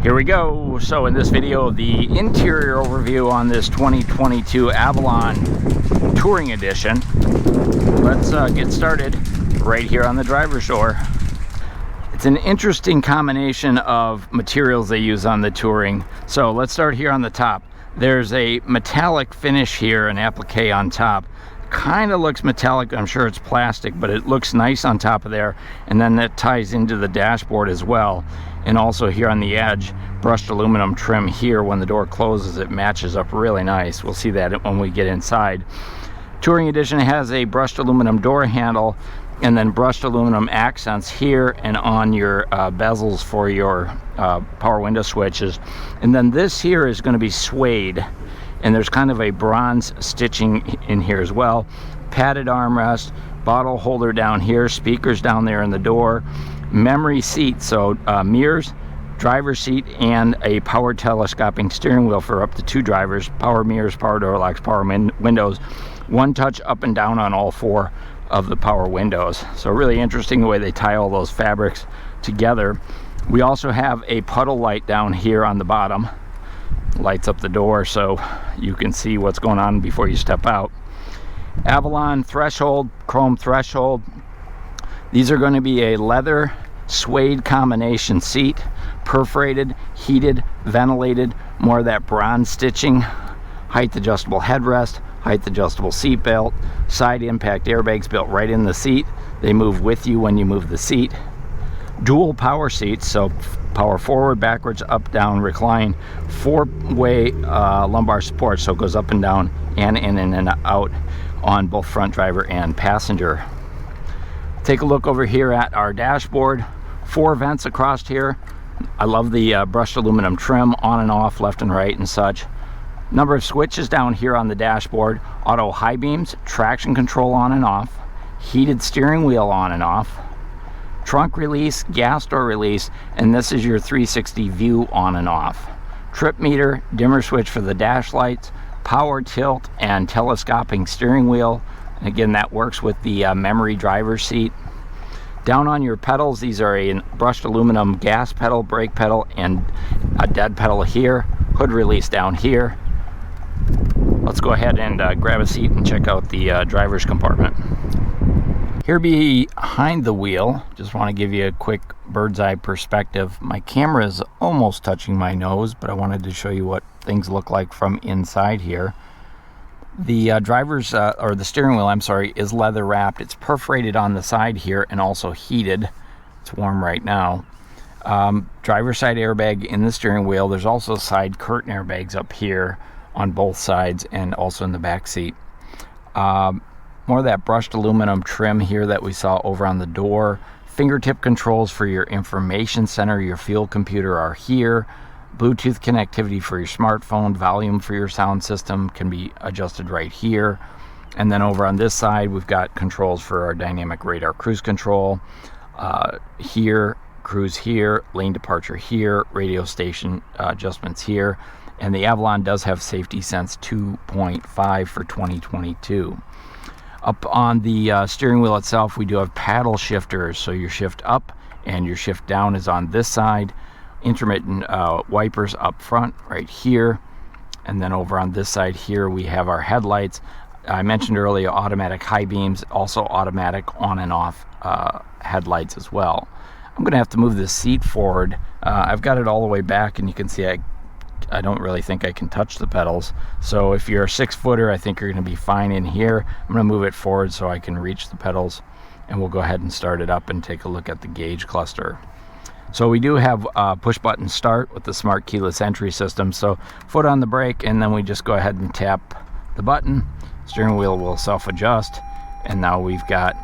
Here we go. So in this video, the interior overview on this 2022 Avalon Touring Edition. Let's get started right here on the driver's door. It's an interesting combination of materials they use on the Touring. So let's start here on the top. There's a metallic finish here, an applique on top. Kind of looks metallic. I'm sure it's plastic, but it looks nice on top of there. And then that ties into the dashboard as well. And also here on the edge, brushed aluminum trim here. When the door closes, it matches up really nice. We'll see that when we get inside. Touring Edition has a brushed aluminum door handle and then brushed aluminum accents here and on your bezels for your power window switches. And then this here is going to be suede, and there's kind of a bronze stitching in here as well. Padded armrest, bottle holder down here, speakers down there in the door, memory seat, so mirrors, driver's seat, and a power telescoping steering wheel for up to 2 drivers, power mirrors, power door locks, power windows, one touch up and down on all 4 of the power windows. So really interesting the way they tie all those fabrics together. We also have a puddle light down here on the bottom. Lights up the door so you can see what's going on before you step out. Avalon threshold, chrome threshold. These are going to be a leather suede combination seat, perforated, heated, ventilated, more of that bronze stitching, height adjustable headrest, height adjustable seat belt, side impact airbags built right in the seat. They move with you when you move the seat. Dual power seats, so power forward, backwards, up, down, recline. 4-way lumbar support, so it goes up and down and in and out on both front driver and passenger. Take a look over here at our dashboard. 4 vents across here. I love the brushed aluminum trim on and off, left and right and such. Number of switches down here on the dashboard. Auto high beams, traction control on and off, heated steering wheel on and off, trunk release, gas door release, and this is your 360 view on and off. Trip meter, dimmer switch for the dash lights, power tilt and telescoping steering wheel. And again, that works with the memory driver's seat. Down on your pedals, these are a brushed aluminum gas pedal, brake pedal, and a dead pedal here. Hood release down here. Let's go ahead and grab a seat and check out the driver's compartment. Here behind the wheel, just want to give you a quick bird's eye perspective. My camera is almost touching my nose, but I wanted to show you what things look like from inside here. The driver's, or the steering wheel, I'm sorry, is leather wrapped. It's perforated on the side here and also heated. It's warm right now. Driver's side airbag in the steering wheel. There's also side curtain airbags up here on both sides and also in the back seat. More of that brushed aluminum trim here that we saw over on the door. Fingertip controls for your information center, your fuel computer are here. Bluetooth connectivity for your smartphone, volume for your sound system can be adjusted right here. And then over on this side, we've got controls for our dynamic radar cruise control. Here, cruise here, lane departure here, radio station adjustments here. And the Avalon does have Safety Sense 2.5 for 2022. Up on the steering wheel itself, we do have paddle shifters. So your shift up and your shift down is on this side. Intermittent wipers up front right here. And then over on this side here, we have our headlights. I mentioned earlier automatic high beams, also automatic on and off headlights as well. I'm going to have to move this seat forward. I've got it all the way back, and you can see I don't really think I can touch the pedals. So if you're a 6-footer, I think you're going to be fine in here. I'm going to move it forward so I can reach the pedals, and we'll go ahead and start it up and take a look at the gauge cluster. So we do have push button start with the smart keyless entry system. So foot on the brake, and then we just go ahead and tap the button. Steering wheel will self-adjust, and now we've got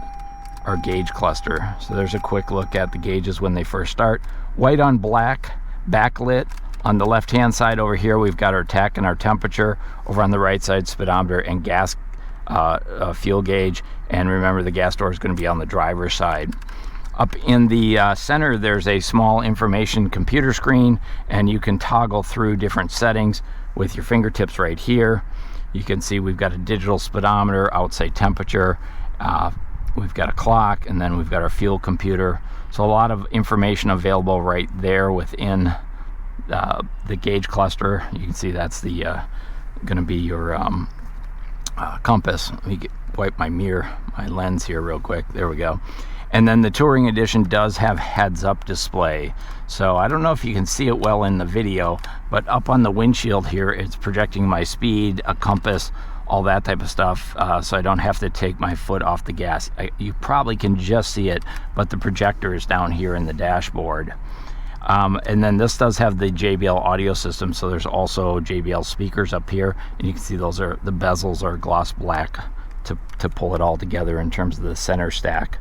our gauge cluster. So there's a quick look at the gauges when they first start. White on black, backlit. On the left-hand side over here, we've got our tach and our temperature. Over on the right side, speedometer and gas fuel gauge. And remember, the gas door is going to be on the driver's side. Up in the center, there's a small information computer screen, and you can toggle through different settings with your fingertips right here. You can see we've got a digital speedometer, outside temperature, we've got a clock, and then we've got our fuel computer. So a lot of information available right there within the gauge cluster. You can see that's the going to be your compass. Let me wipe my lens here real quick. There we go. And then the Touring Edition does have heads-up display. So I don't know if you can see it well in the video, but up on the windshield here, it's projecting my speed, a compass, all that type of stuff, so I don't have to take my foot off the gas. You probably can just see it, but the projector is down here in the dashboard. And then this does have the JBL audio system, so there's also JBL speakers up here, and you can see the bezels are gloss black to pull it all together in terms of the center stack.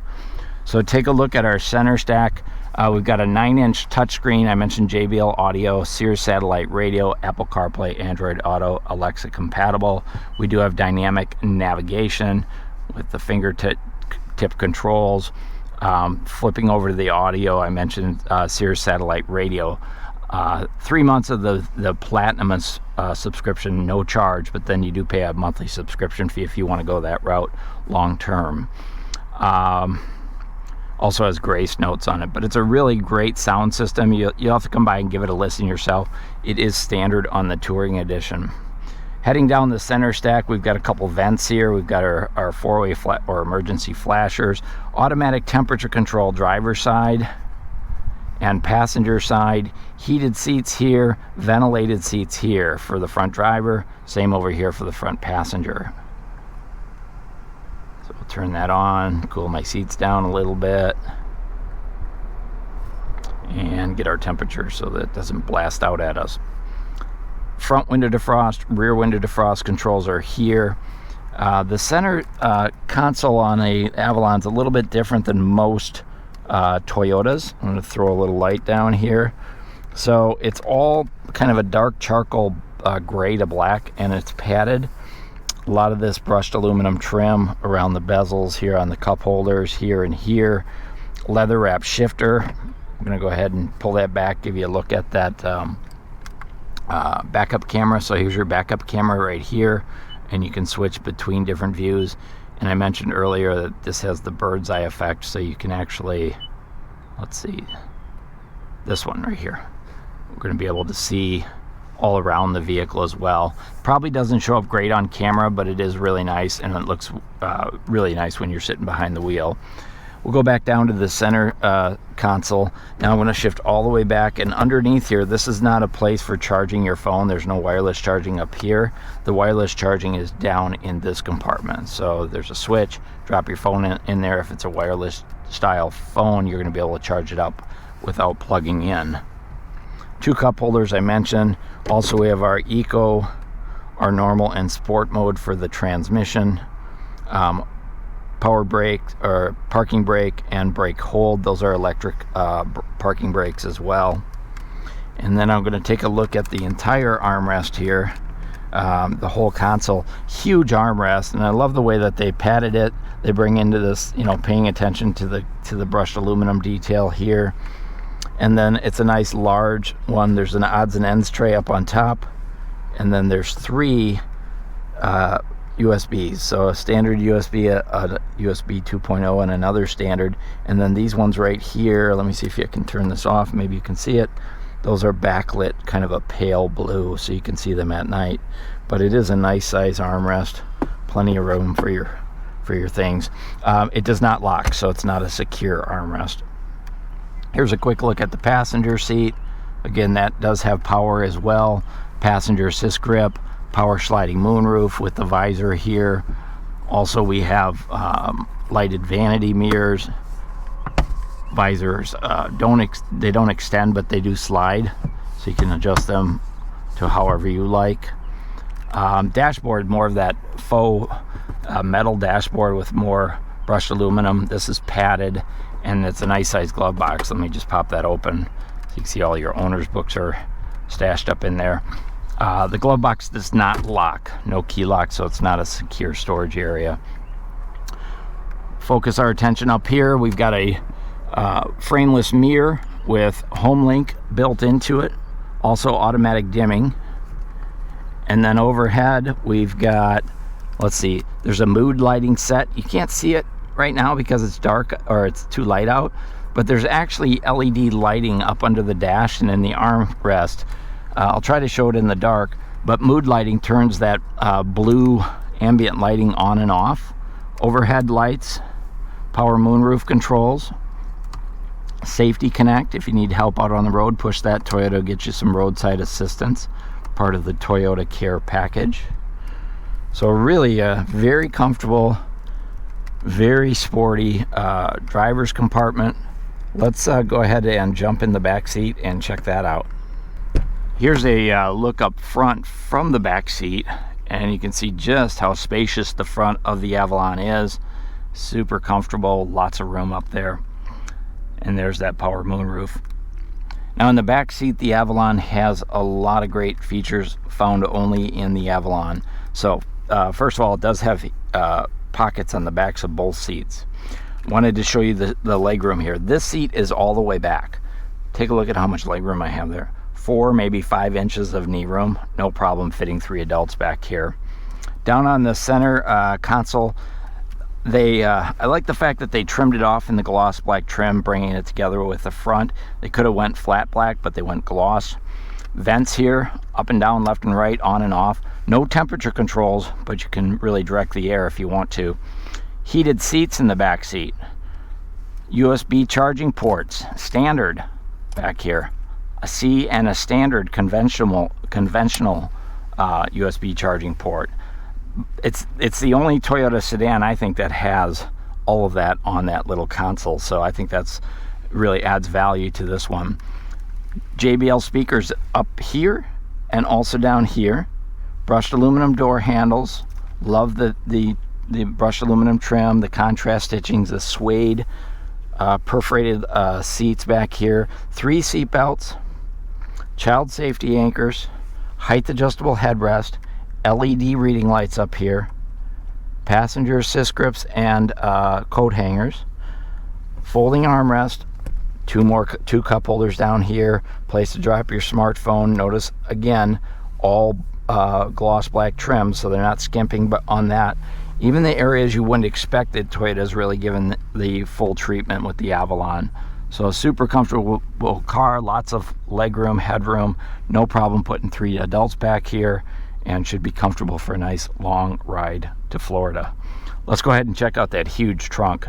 So take a look at our center stack. We've got a 9-inch touchscreen. I mentioned JBL audio, Sirius satellite radio, Apple CarPlay, Android Auto, Alexa compatible. We do have dynamic navigation with the fingertip controls. Flipping over to the audio, I mentioned Sirius satellite radio. 3 months of the Platinum subscription, no charge, but then you do pay a monthly subscription fee if you want to go that route long term. Also has grace notes on it, but it's a really great sound system. You'll have to come by and give it a listen yourself. It is standard on the Touring Edition. Heading down the center stack, we've got a couple vents here. We've got our four-way or emergency flashers, automatic temperature control driver side and passenger side, heated seats here, ventilated seats here for the front driver, same over here for the front passenger. So we'll turn that on, cool my seats down a little bit, and get our temperature so that it doesn't blast out at us. Front window defrost, rear window defrost controls are here. The center console on a Avalon's a little bit different than most Toyotas. I'm going to throw a little light down here. So it's all kind of a dark charcoal gray to black, and it's padded. A lot of this brushed aluminum trim around the bezels here on the cup holders here and here. Leather wrap shifter. I'm going to go ahead and pull that back, give you a look at that backup camera. So here's your backup camera right here, and you can switch between different views. And I mentioned earlier that this has the bird's eye effect, so you can actually, let's see, this one right here. We're going to be able to see all around the vehicle as well. Probably doesn't show up great on camera, but it is really nice, and it looks really nice when you're sitting behind the wheel. We'll go back down to the center console. Now I'm going to shift all the way back, and underneath here, this is not a place for charging your phone. There's no wireless charging up here. The wireless charging is down in this compartment. So there's a switch. Drop your phone in there. If it's a wireless style phone, you're going to be able to charge it up without plugging in. 2 cup holders I mentioned. Also, we have our Eco, our normal, and Sport mode for the transmission. Power brake or parking brake and brake hold. Those are electric parking brakes as well. And then I'm going to take a look at the entire armrest here, the whole console. Huge armrest, and I love the way that they padded it. They bring into this, paying attention to the brushed aluminum detail here. And then it's a nice large one. There's an odds and ends tray up on top, and then there's 3 USBs. So a standard USB, a USB 2.0, and another standard. And then these ones right here, let me see if I can turn this off. Maybe you can see it. Those are backlit, kind of a pale blue, so you can see them at night. But it is a nice size armrest. Plenty of room for your things. It does not lock, so it's not a secure armrest. Here's a quick look at the passenger seat. Again, that does have power as well. Passenger assist grip, power sliding moonroof with the visor here. Also, we have lighted vanity mirrors. Visors they don't extend, but they do slide, so you can adjust them to however you like. Dashboard, more of that faux metal dashboard with more brushed aluminum. This is padded, and it's a nice size glove box. Let me just pop that open so you can see all your owner's books are stashed up in there. The glove box does not lock, no key lock, so it's not a secure storage area. Focus our attention up here. We've got a frameless mirror with HomeLink built into it, also automatic dimming. And then overhead we've got, let's see, there's a mood lighting set. You can't see it right now because it's dark or it's too light out, but there's actually LED lighting up under the dash and in the armrest. I'll try to show it in the dark, but mood lighting turns that blue ambient lighting on and off. Overhead lights, power moonroof controls, safety connect. If you need help out on the road, push that. Toyota will get you some roadside assistance, part of the Toyota Care package. So really very comfortable, very sporty driver's compartment. Let's go ahead and jump in the back seat and check that out. Here's a look up front from the back seat, and you can see just how spacious the front of the Avalon is. Super comfortable, lots of room up there. And there's that power moonroof. Now in the back seat, the Avalon has a lot of great features found only in the Avalon. So first of all, it does have pockets on the backs of both seats. Wanted to show you the leg room here. This seat is all the way back. Take a look at how much leg room I have there. 4, maybe 5 inches of knee room. No problem fitting 3 adults back here. Down on the center console, I like the fact that they trimmed it off in the gloss black trim, bringing it together with the front. They could have went flat black, but they went gloss. Vents here, up and down, left and right, on and off. No temperature controls, but you can really direct the air if you want to. Heated seats in the back seat. USB charging ports, standard back here. A C and a standard conventional USB charging port. It's the only Toyota sedan, I think, that has all of that on that little console, so I think that's really adds value to this one. JBL speakers up here and also down here. Brushed aluminum door handles. Love the brushed aluminum trim, the contrast stitchings, the suede perforated seats back here. 3 seat belts, child safety anchors, height adjustable headrest, LED reading lights up here, passenger assist grips and coat hangers, folding armrest, 2 cup holders down here, place to drop your smartphone. Notice again, all gloss black trim, so they're not skimping but on that. Even the areas you wouldn't expect it, Toyota's really given the full treatment with the Avalon. So a super comfortable car, lots of legroom, headroom, no problem putting 3 adults back here, and should be comfortable for a nice long ride to Florida. Let's go ahead and check out that huge trunk.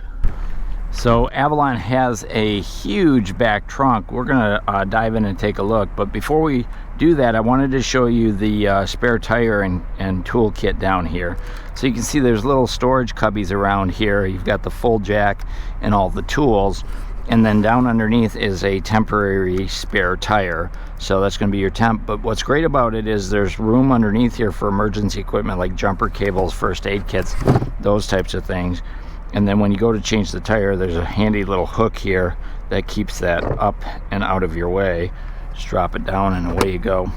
So Avalon has a huge back trunk. We're gonna dive in and take a look, but before we do that, I wanted to show you the spare tire and tool kit down here. So you can see there's little storage cubbies around here. You've got the full jack and all the tools, and then down underneath is a temporary spare tire. So that's going to be your temp. But what's great about it is there's room underneath here for emergency equipment like jumper cables, first aid kits, those types of things. And then when you go to change the tire, there's a handy little hook here that keeps that up and out of your way. Just drop it down and away you go.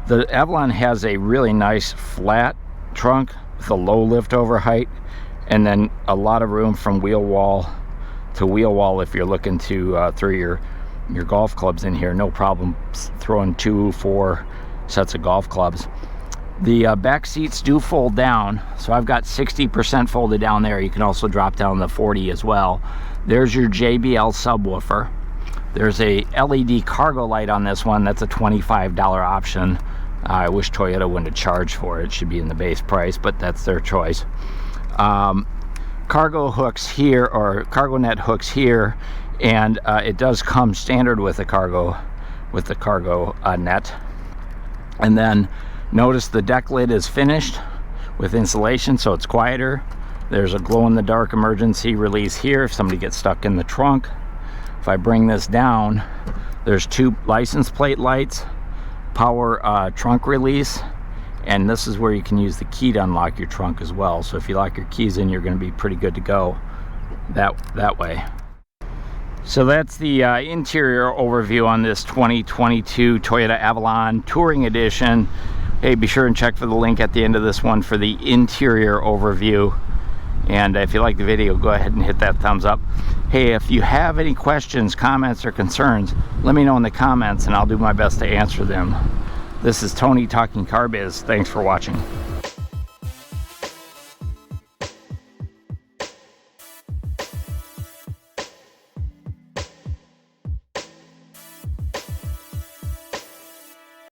The Avalon has a really nice flat trunk with a low lift over height, and then a lot of room from wheel wall to wheel wall if you're looking to throw your golf clubs in here. No problem throwing 2-4 sets of golf clubs. The back seats do fold down, so I've got 60% folded down there. You can also drop down the 40 as well. There's your JBL subwoofer. There's a LED cargo light on this one. That's a $25 option. I wish Toyota wouldn't have charged for it. It should be in the base price, but that's their choice. Cargo hooks here, or cargo net hooks here, and it does come standard with the cargo net. And then notice the deck lid is finished with insulation, so it's quieter. There's a glow-in-the-dark emergency release here if somebody gets stuck in the trunk. If I bring this down, there's 2 license plate lights, power trunk release, and this is where you can use the key to unlock your trunk as well. So if you lock your keys in, you're going to be pretty good to go that way. So that's the interior overview on this 2022 Toyota Avalon Touring Edition. Hey, be sure and check for the link at the end of this one for the interior overview. And if you like the video, go ahead and hit that thumbs up. Hey, if you have any questions, comments, or concerns, let me know in the comments and I'll do my best to answer them. This is Tony talking car biz. Thanks for watching.